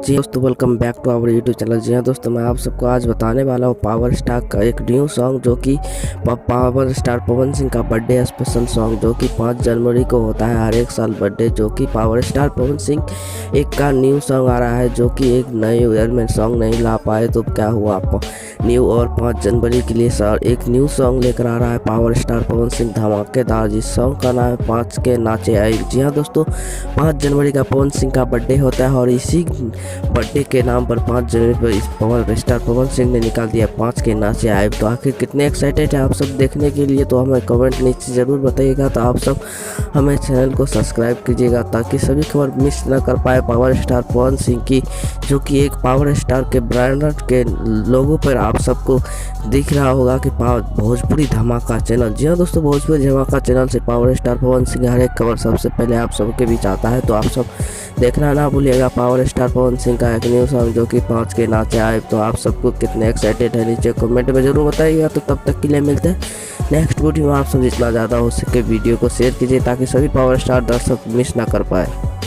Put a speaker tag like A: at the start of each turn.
A: जी दोस्तों, welcome back to our YouTube channel. जी हाँ दोस्तों, मैं आप सबको आज बताने वाला हूँ पावर स्टार का एक न्यू सॉन्ग, जो कि पावर स्टार पवन सिंह का बर्थडे स्पेशल सॉन्ग, जो कि 5 जनवरी को होता है हर एक साल बर्थडे। जो कि पावर स्टार पवन सिंह एक का न्यू सॉन्ग आ रहा है, जो कि एक नए ईयर में सॉन्ग नहीं ला पाए तो क्या हुआ, न्यू और 5 जनवरी के लिए सर एक न्यू सॉन्ग लेकर आ रहा है पावर स्टार पवन सिंह धमाकेदार। जिस सॉन्ग का नाम है 5 के नाचे आए। जी हाँ दोस्तों, 5 जनवरी का पवन सिंह का बर्थडे होता है और इसी बर्थडे के नाम पर 5 जनवरी पर इस पावर स्टार पवन सिंह ने निकाल दिया 5 के नाचे आए। तो आखिर कितने एक्साइटेड है आप सब देखने के लिए, तो हमें कमेंट नीचे ज़रूर बताइएगा। तो आप सब हमें चैनल को सब्सक्राइब कीजिएगा ताकि सभी खबर मिस न कर पाए पावर स्टार पवन सिंह की, जो कि एक पावर स्टार के ब्रांड के लोगों पर आप सबको दिख रहा होगा कि भोजपुरी धमाका चैनल। जी हाँ दोस्तों, भोजपुरी धमाका चैनल से पावर स्टार पवन सिंह हर एक खबर सबसे पहले आप सबके बीच आता है। तो आप सब देखना ना भूलिएगा पावर स्टार पवन सिंह का एक न्यू सॉन्ग, जो कि 5 के नाचे आए। तो आप सबको कितने एक्साइटेड है नीचे कमेंट में ज़रूर बताइएगा। तो तब तक के लिए मिलते हैं नेक्स्ट वीडियो में। आप सब जितना ज़्यादा हो सके वीडियो को शेयर कीजिए ताकि सभी पावर स्टार दर्शक मिस ना कर पाए।